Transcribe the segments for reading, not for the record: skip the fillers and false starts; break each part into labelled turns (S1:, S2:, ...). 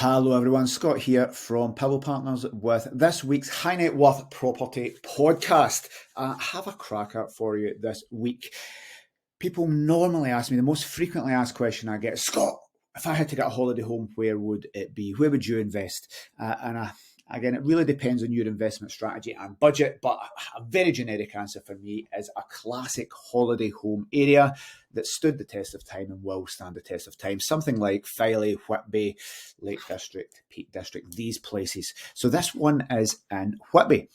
S1: Hello everyone, Scott here from Pillow Partners with this week's High Net Worth Property Podcast. I have a cracker for you this week. People normally ask me, the most frequently asked question I get, Scott, if I had to get a holiday home, where would it be? Where would you invest? Again, it really depends on your investment strategy and budget, but a very generic answer for me is a classic holiday home area that stood the test of time and will stand the test of time. Something like Filey, Whitby, Lake District, Peak District, these places. So this one is in Whitby.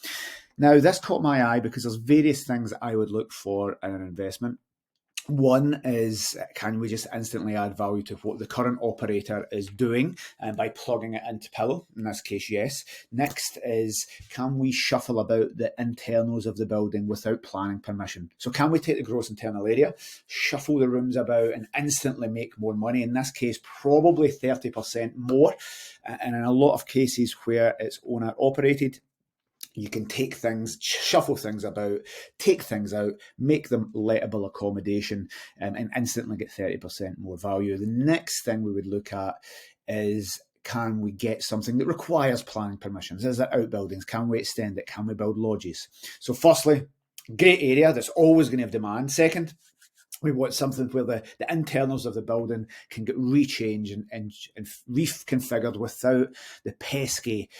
S1: Now, this caught my eye because there's various things I would look for in an investment. One is, can we just instantly add value to what the current operator is doing by plugging it into Pillow? In this case, yes. Next is, can we shuffle about the internals of the building without planning permission? So can we take the gross internal area, shuffle the rooms about and instantly make more money? In this case, probably 30% more. And in a lot of cases where it's owner operated, you can take things, shuffle things about, take things out, make them lettable accommodation, and instantly get 30% more value. The next thing we would look at is, can we get something that requires planning permissions? Is it outbuildings? Can we extend it? Can we build lodges? So firstly, great area that's always going to have demand. Second, we want something where the internals of the building can get rechanged and reconfigured without the pesky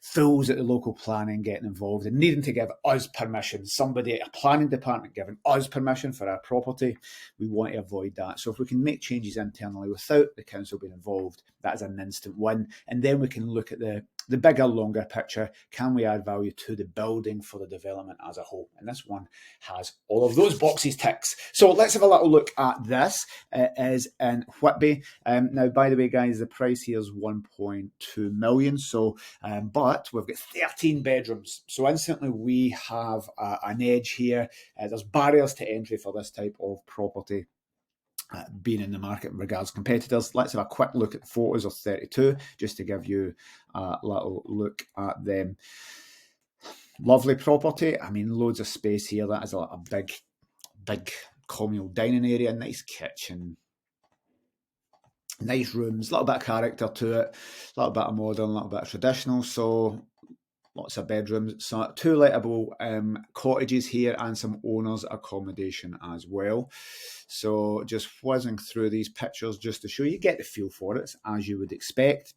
S1: fools at the local planning getting involved and needing to give us permission. Somebody at a planning department giving us permission for our property. We want to avoid that. So if we can make changes internally without the council being involved, that is an instant win. And then we can look at the bigger, longer picture. Can we add value to the building for the development as a whole? And this one has all of those boxes ticks. So let's have a little look at this. It is in Whitby. Now, by the way, guys, the price here is 1.2 million. So, but we've got 13 bedrooms. So instantly we have an edge here. There's barriers to entry for this type of property. Being in the market in regards to competitors. Let's have a quick look at the photos of 32 just to give you a little look at them. Lovely property. I mean, loads of space here. That is a big communal dining area, nice kitchen, nice rooms, a little bit of character to it, a little bit of modern, a little bit of traditional. So lots of bedrooms, so 2 lettable cottages here and some owners accommodation as well. So just whizzing through these pictures just to show you, get the feel for it as you would expect.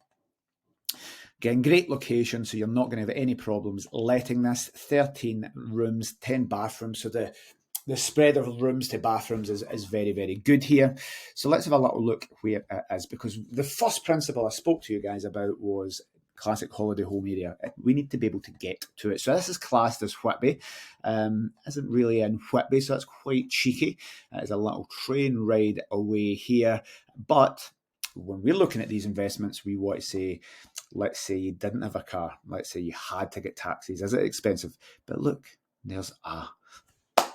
S1: Again, great location, so you're not going to have any problems letting this. 13 rooms, 10 bathrooms, so the spread of rooms to bathrooms is very, very good here. So let's have a little look where it is, because the first principle I spoke to you guys about was classic holiday home area. We need to be able to get to it. So this is classed as Whitby. Isn't really in Whitby, so that's quite cheeky. It's a little train ride away here. But when we're looking at these investments, we want to say, let's say you didn't have a car. Let's say you had to get taxis. Is it expensive? But look, there's a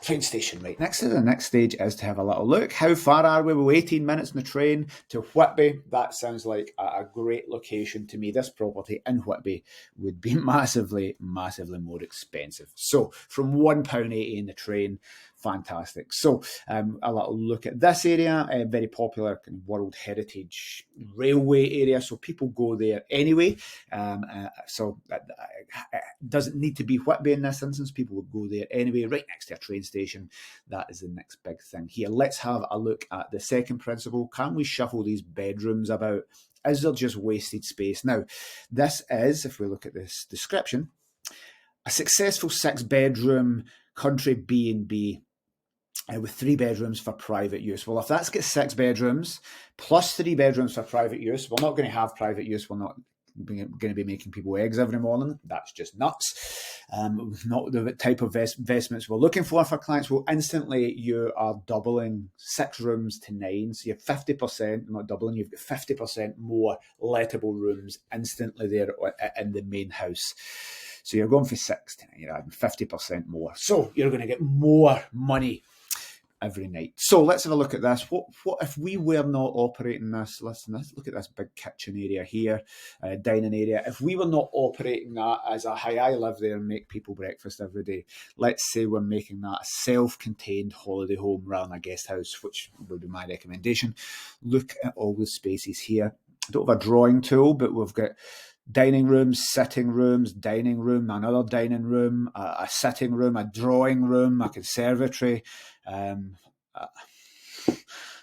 S1: train station right next to it. The next stage is to have a little look. How far are we? We're 18 minutes on the train to Whitby. That sounds like a great location to me. This property in Whitby would be massively, massively more expensive. So from £1.80 in the train, fantastic. So a little look at this area, a very popular kind of World Heritage Railway area. So people go there anyway. So it doesn't need to be Whitby in this instance. People would go there anyway, right next to a train station. That is the next big thing here. Let's have a look at the second principle. Can we shuffle these bedrooms about? Is there just wasted space? Now, this is, if we look at this description, a successful 6-bedroom country B&B with 3 bedrooms for private use. Well, if that's got 6 bedrooms plus 3 bedrooms for private use, we're not going to have private use. We're not going to be making people eggs every morning. That's just nuts. Not the type of investments we're looking for clients. Well, instantly you are doubling 6 rooms to 9. So you have 50%, not doubling, you've got 50% more lettable rooms instantly there in the main house. So you're going for 6 to 9, you're adding 50% more. So you're going to get more money every night. So let's have a look at this. What if we were not operating this? Listen, let's look at this big kitchen area here, dining area. If we were not operating that as a, hi, I live there and make people breakfast every day. Let's say we're making that a self-contained holiday home rather than a guest house, which would be my recommendation. Look at all the spaces here. don't have a drawing tool, but we've got dining rooms, sitting rooms, dining room, another dining room, a sitting room, a drawing room, a conservatory. Um, uh,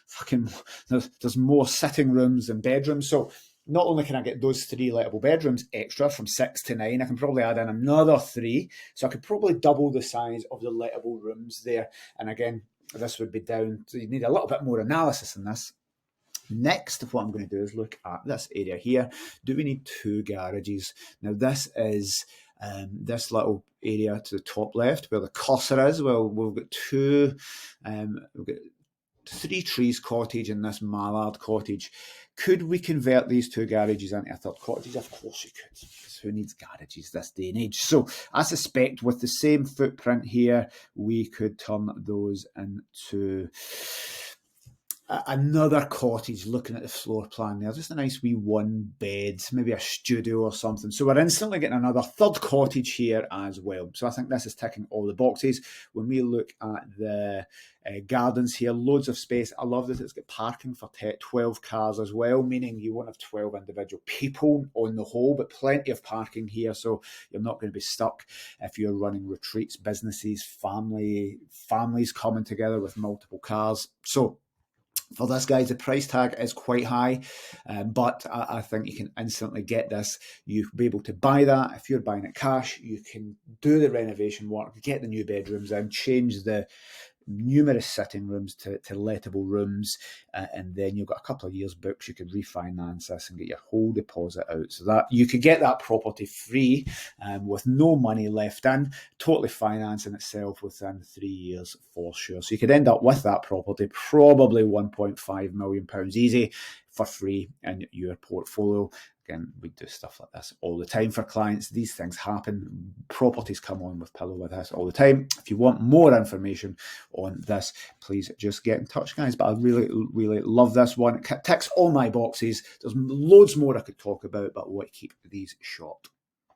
S1: fucking, there's more sitting rooms than bedrooms. So not only can I get those 3 lettable bedrooms extra from 6 to 9, I can probably add in another 3. So I could probably double the size of the lettable rooms there. And again, this would be down. So you need a little bit more analysis in this. Next, what I'm going to do is look at this area here. Do we need 2 garages? Now, this is this little area to the top left where the cursor is. Well, we've got 2, we've got 3 Trees cottage and this Mallard cottage. Could we convert these 2 garages into a third cottage? Of course you could, because who needs garages this day and age? So I suspect with the same footprint here, we could turn those into another cottage. Looking at the floor plan there, just a nice wee 1 bed, maybe a studio or something. So we're instantly getting another third cottage here as well. So I think this is ticking all the boxes. When we look at the gardens here, loads of space. I love that it's got parking for 12 cars as well, meaning you won't have 12 individual people on the whole, but plenty of parking here, so you're not going to be stuck if you're running retreats, businesses, families coming together with multiple cars. So for this, guys, the price tag is quite high, but I think you can instantly get this. You'll be able to buy that. If you're buying it cash, you can do the renovation work, get the new bedrooms in, change the numerous sitting rooms to lettable rooms, and then you've got a couple of years books. You could refinance this and get your whole deposit out, so that you could get that property free with no money left in, totally financing itself within 3 years for sure. So you could end up with that property, probably £1.5 million easy, for free in your portfolio. Again, we do stuff like this all the time for clients. These things happen. Properties come on with Pillow with us all the time. If you want more information on this, please just get in touch, guys. But I really, really love this one. It ticks all my boxes. There's loads more I could talk about, but I want to keep these short.